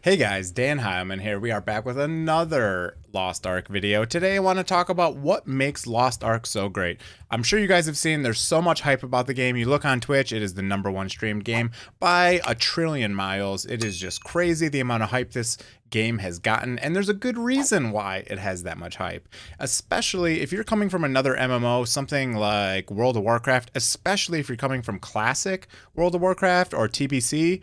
Hey guys, Dan Hyman here. We are back with another Lost Ark video. Today I want to talk about what makes Lost Ark so great. I'm sure you guys have seen there's so much hype about the game. You look on Twitch, it is the #1 streamed game by a trillion miles. It is just crazy the amount of hype this game has gotten, and there's a good reason why it has that much hype. Especially if you're coming from another MMO, something like World of Warcraft, especially if you're coming from classic World of Warcraft or TBC,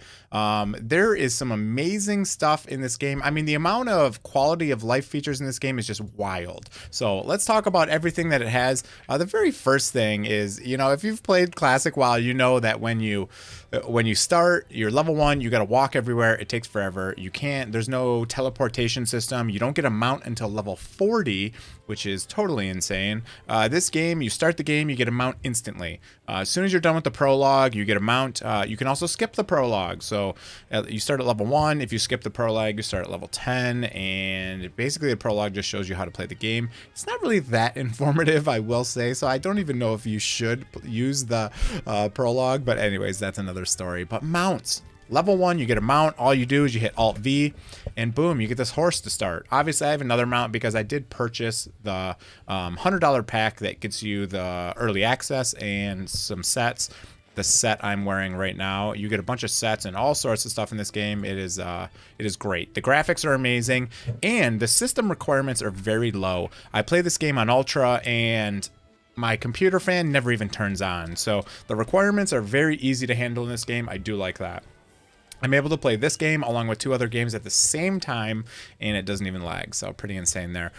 there is some amazing stuff in this game. I mean, the amount of quality of life features in this game is just wild. So let's talk about everything that it has. The very first thing is, if you've played classic WoW, you know that when you start, you're level 1, you got to walk everywhere. It takes forever. There's no teleportation system. You don't get a mount until level 40, which is totally insane. This game, you start the game, you get a mount instantly. As soon as you're done with the prologue, you get a mount. You can also skip the prologue. So you start at level 1. If you skip the prologue, you start at level 10. And basically the prologue just shows you how to play the game. It's not really that informative, I will say. So I don't even know if you should use the prologue. But anyways, that's another story. But mounts. Level 1, you get a mount. All you do is you hit Alt-V, and boom, you get this horse to start. Obviously, I have another mount because I did purchase the $100 pack that gets you the early access and some sets. The set I'm wearing right now, you get a bunch of sets and all sorts of stuff in this game. It is great. The graphics are amazing, and the system requirements are very low. I play this game on Ultra, and my computer fan never even turns on. So the requirements are very easy to handle in this game. I do like that. I'm able to play this game along with 2 other games at the same time, and it doesn't even lag. So pretty insane there.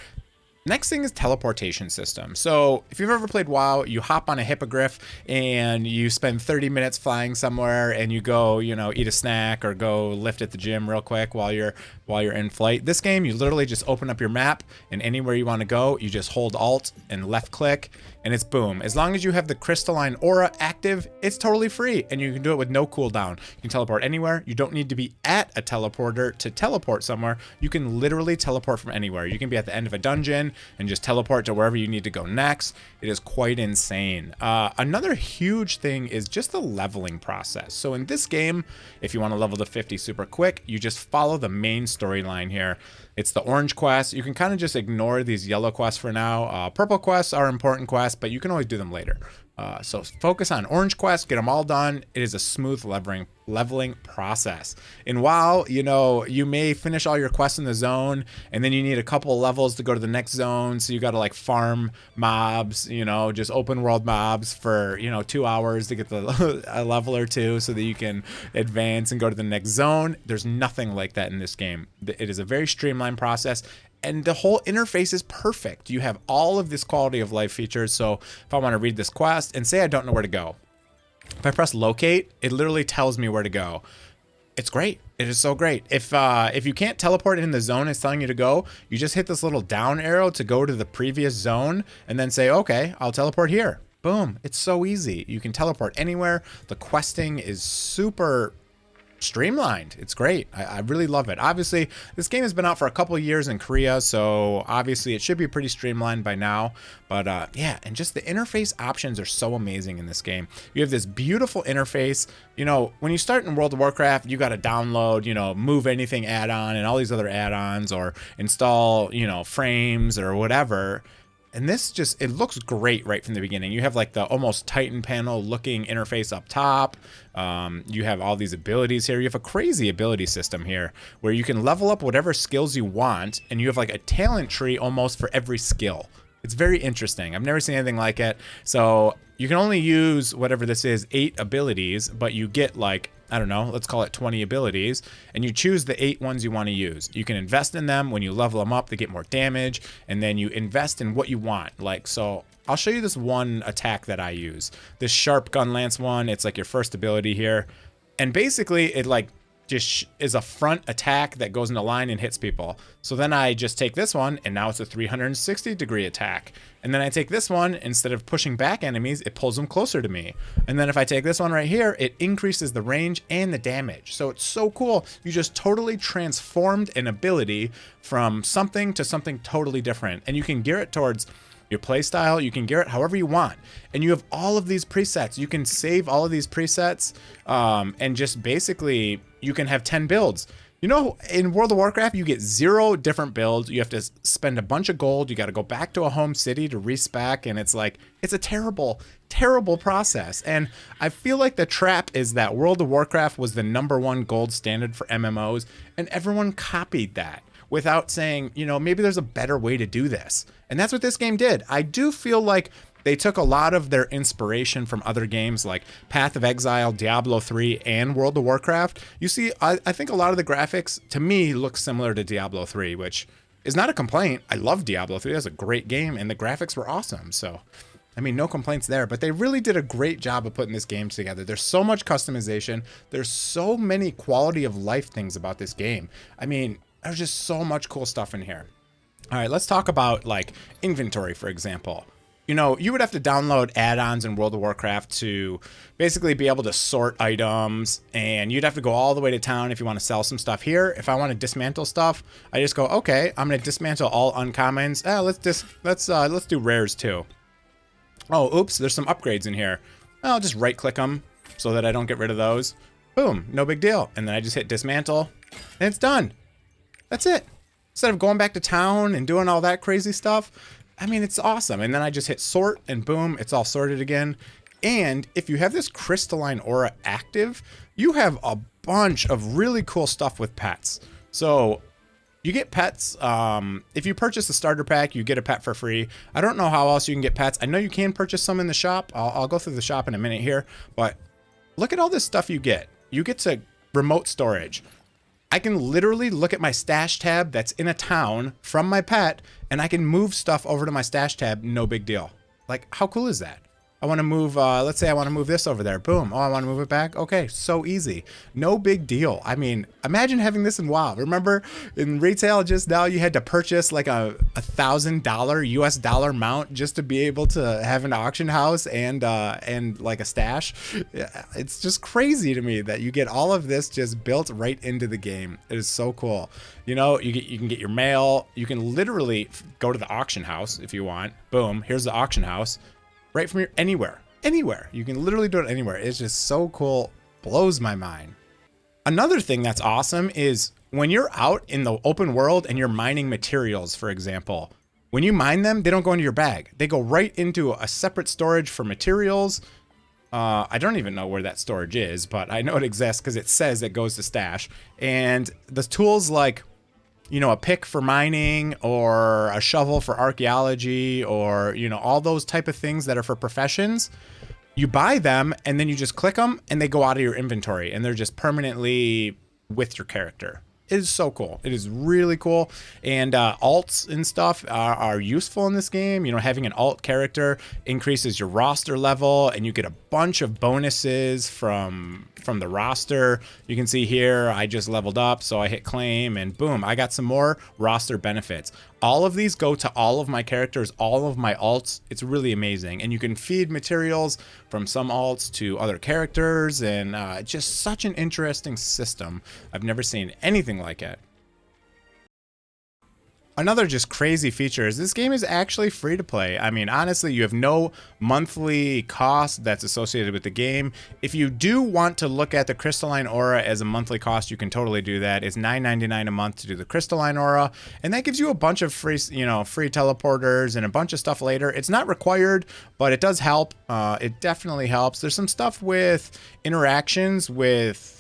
Next thing is teleportation system. So if you've ever played WoW, you hop on a hippogriff and you spend 30 minutes flying somewhere, and you go, eat a snack or go lift at the gym real quick while you're in flight. This game, you literally just open up your map, and anywhere you want to go, you just hold Alt and left click, and it's boom. As long as you have the crystalline aura active, it's totally free, and you can do it with no cooldown. You can teleport anywhere. You don't need to be at a teleporter to teleport somewhere. You can literally teleport from anywhere. You can be at the end of a dungeon and just teleport to wherever you need to go next. It is quite insane. Another huge thing is just the leveling process. So in this game, if you want to level to 50 super quick, you just follow the main storyline here. It's the orange quests. You can kind of just ignore these yellow quests for now. Purple quests are important quests, but you can always do them later. So focus on orange quests, get them all done. It is a smooth leveling process. In WoW, you may finish all your quests in the zone, and then you need a couple of levels to go to the next zone. So you got to like farm mobs, just open world mobs for, 2 hours to get a level or 2 so that you can advance and go to the next zone. There's nothing like that in this game. It is a very streamlined process. And the whole interface is perfect. You have all of this quality of life features. So if I want to read this quest and say I don't know where to go, if I press locate, it literally tells me where to go. It's great. It is so great. If you can't teleport in the zone it's telling you to go, you just hit this little down arrow to go to the previous zone and then say, okay, I'll teleport here. Boom. It's so easy. You can teleport anywhere. The questing is super streamlined. It's great. I really love it. Obviously, this game has been out for a couple of years in Korea, so obviously it should be pretty streamlined by now. But yeah, and just the interface options are so amazing in this game. You have this beautiful interface. When you start in World of Warcraft, you got to download, Move Anything add-on and all these other add-ons, or install, frames or whatever. And this it looks great right from the beginning. You have like the almost Titan panel looking interface up top. You have all these abilities here. You have a crazy ability system here where you can level up whatever skills you want, and you have like a talent tree almost for every skill. It's very interesting. I've never seen anything like it. So you can only use whatever this is, 8 abilities, but you get like, I don't know, let's call it 20 abilities, and you choose the 8 ones you want to use. You can invest in them. When you level them up, they get more damage, and then you invest in what you want. So I'll show you this one attack that I use. This sharp gun lance one, it's like your first ability here. And basically it just is a front attack that goes in a line and hits people. So then I just take this one, and now it's a 360-degree attack. And then I take this one, instead of pushing back enemies, it pulls them closer to me. And then if I take this one right here, it increases the range and the damage. So it's so cool. You just totally transformed an ability from something to something totally different. And you can gear it towards your playstyle. You can gear it however you want, and you have all of these presets. You can save all of these presets, and just basically you can have 10 builds. You know, in World of Warcraft, you get 0 different builds. You have to spend a bunch of gold. You got to go back to a home city to respec. And it's like, it's a terrible, terrible process. And I feel like the trap is that World of Warcraft was the #1 gold standard for MMOs. And everyone copied that without saying, you know, maybe there's a better way to do this. And that's what this game did. I do feel like they took a lot of their inspiration from other games like Path of Exile, Diablo 3, and World of Warcraft. You see, I think a lot of the graphics, to me, look similar to Diablo 3, which is not a complaint. I love Diablo 3. That's a great game, and the graphics were awesome. So, I mean, no complaints there. But they really did a great job of putting this game together. There's so much customization. There's so many quality of life things about this game. I mean, there's just so much cool stuff in here. All right, let's talk about, like, inventory, for example. You know, you would have to download add-ons in World of Warcraft to basically be able to sort items, and you'd have to go all the way to town if you want to sell some stuff. Here, if I want to dismantle stuff, I just go, okay, I'm going to dismantle all uncommons. Let's do rares too. Oh, oops, there's some upgrades in here. I'll just right-click them so that I don't get rid of those. Boom, no big deal. And then I just hit dismantle, and it's done. That's it. Instead of going back to town and doing all that crazy stuff, I mean, it's awesome. And then I just hit sort and boom, it's all sorted again. And if you have this crystalline aura active, you have a bunch of really cool stuff with pets. So you get pets. If you purchase the starter pack, you get a pet for free. I don't know how else you can get pets. I know you can purchase some in the shop. I'll go through the shop in a minute here, but look at all this stuff you get. You get to remote storage. I can literally look at my stash tab that's in a town from my pet, and I can move stuff over to my stash tab, no big deal. Like, how cool is that? I want to move, let's say I want to move this over there. Boom. Oh, I want to move it back. Okay, so easy. No big deal. I mean, imagine having this in WoW. Remember in retail just now, you had to purchase like a $1,000 US dollar mount just to be able to have an auction house and like a stash. It's just crazy to me that you get all of this just built right into the game. It is so cool. You know, you can get your mail. You can literally go to the auction house if you want. Boom. Here's the auction house. Right from your anywhere. You can literally do it anywhere. It's just so cool. Blows my mind. Another thing that's awesome is when you're out in the open world and you're mining materials, for example, when you mine them, they don't go into your bag. They go right into a separate storage for materials. I don't even know where that storage is, but I know it exists because it says it goes to stash. And the tools like, you know, a pick for mining or a shovel for archaeology or, you know, all those type of things that are for professions, you buy them and then you just click them and they go out of your inventory and they're just permanently with your character. It is so cool. It is really cool. And alts and stuff are useful in this game. You know, having an alt character increases your roster level and you get a bunch of bonuses from the roster. You can see here, I just leveled up, so I hit claim and boom, I got some more roster benefits. All of these go to all of my characters, all of my alts. It's really amazing. And you can feed materials from some alts to other characters, and just such an interesting system. I've never seen anything like it. Another just crazy feature is this game is actually free to play. I mean, honestly, you have no monthly cost that's associated with the game. If you do want to look at the Crystalline Aura as a monthly cost, you can totally do that. It's $9.99 a month to do the Crystalline Aura, and that gives you a bunch of free, free teleporters and a bunch of stuff later. It's not required, but it does help. It definitely helps. There's some stuff with interactions with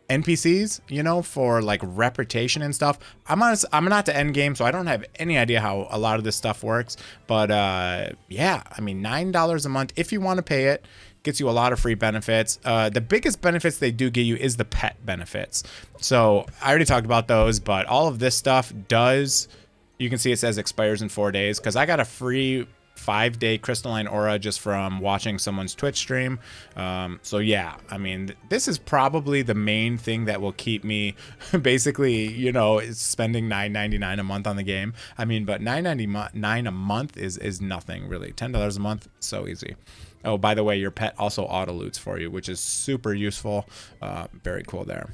NPCs, you know, for like reputation and stuff. I'm not the end game, so I don't have any idea how a lot of this stuff works. But yeah, I mean, $9 a month if you want to pay it. Gets you a lot of free benefits. The biggest benefits they do give you is the pet benefits. So I already talked about those, but all of this stuff does, you can see it says expires in 4 days because I got a free 5-day Crystalline Aura just from watching someone's Twitch stream. So yeah, I mean, this is probably the main thing that will keep me basically, you know, spending $9.99 a month on the game. I mean, but $9.99 a month is nothing really. $10 a month, so easy. Oh, by the way, your pet also auto loots for you, which is super useful. Very cool there.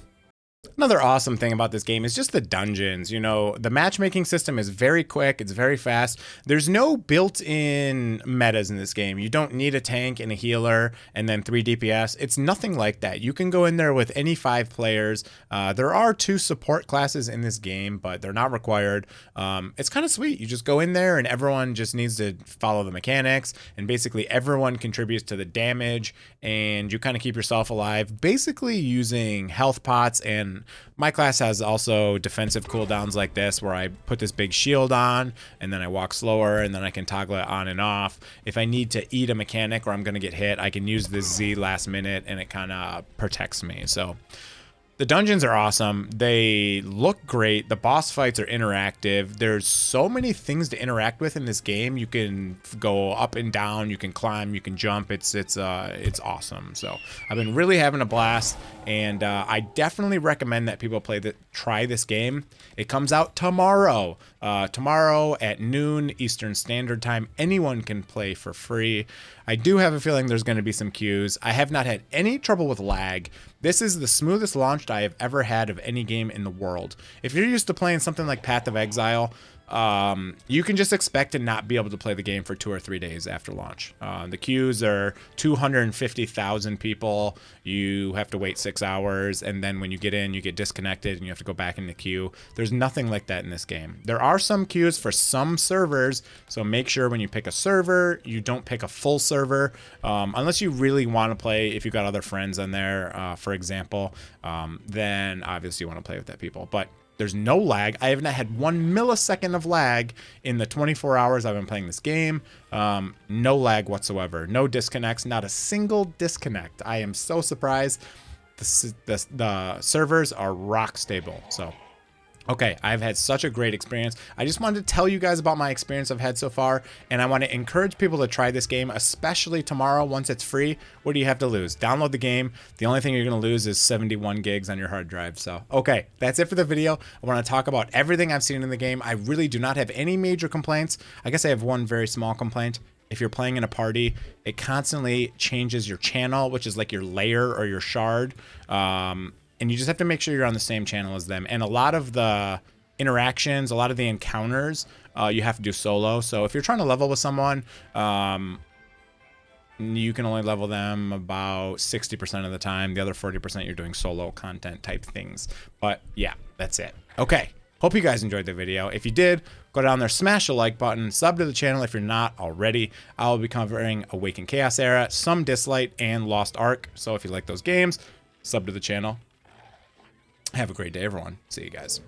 Another awesome thing about this game is just the dungeons. You know, the matchmaking system is very quick. It's very fast. There's no built-in metas in this game. You don't need a tank and a healer and then 3 DPS. It's nothing like that. You can go in there with any 5 players. There are 2 support classes in this game, but they're not required. It's kind of sweet. You just go in there and everyone just needs to follow the mechanics, and basically everyone contributes to the damage, and you kind of keep yourself alive, basically using health pots. And my class has also defensive cooldowns like this, where I put this big shield on and then I walk slower, and then I can toggle it on and off. If I need to eat a mechanic or I'm going to get hit, I can use this Z last minute and it kind of protects me. So the dungeons are awesome. They look great. The boss fights are interactive. There's so many things to interact with in this game. You can go up and down. You can climb. You can jump. It's awesome. So I've been really having a blast, and I definitely recommend that people try this game. It comes out tomorrow. Tomorrow at noon Eastern Standard Time. Anyone can play for free. I do have a feeling there's going to be some queues. I have not had any trouble with lag. This is the smoothest launch I have ever had of any game in the world. If you're used to playing something like Path of Exile, you can just expect to not be able to play the game for 2 or 3 days after launch. The queues are 250,000 people. You have to wait 6 hours, and then when you get in, you get disconnected and you have to go back in the queue. There's nothing like that in this game. There are some queues for some servers, so make sure when you pick a server, you don't pick a full server, unless you really want to play. If you got other friends on there, for example, then obviously you want to play with that people. But there's no lag. I have not had 1 millisecond of lag in the 24 hours I've been playing this game. No lag whatsoever. No disconnects. Not a single disconnect. I am so surprised. The servers are rock stable. So, okay, I've had such a great experience. I just wanted to tell you guys about my experience I've had so far, and I want to encourage people to try this game, especially tomorrow once it's free. What do you have to lose? Download the game. The only thing you're going to lose is 71 gigs on your hard drive. So, okay, that's it for the video. I want to talk about everything I've seen in the game. I really do not have any major complaints. I guess I have one very small complaint. If you're playing in a party, it constantly changes your channel, which is like your layer or your shard. And you just have to make sure you're on the same channel as them. And a lot of the interactions, a lot of the encounters, you have to do solo. So if you're trying to level with someone, you can only level them about 60% of the time. The other 40% you're doing solo content type things. But yeah, that's it. Okay. Hope you guys enjoyed the video. If you did, go down there, smash the like button, sub to the channel if you're not already. I will be covering Awakened Chaos Era, some Dislight, and Lost Ark. So if you like those games, sub to the channel. Have a great day, everyone. See you guys.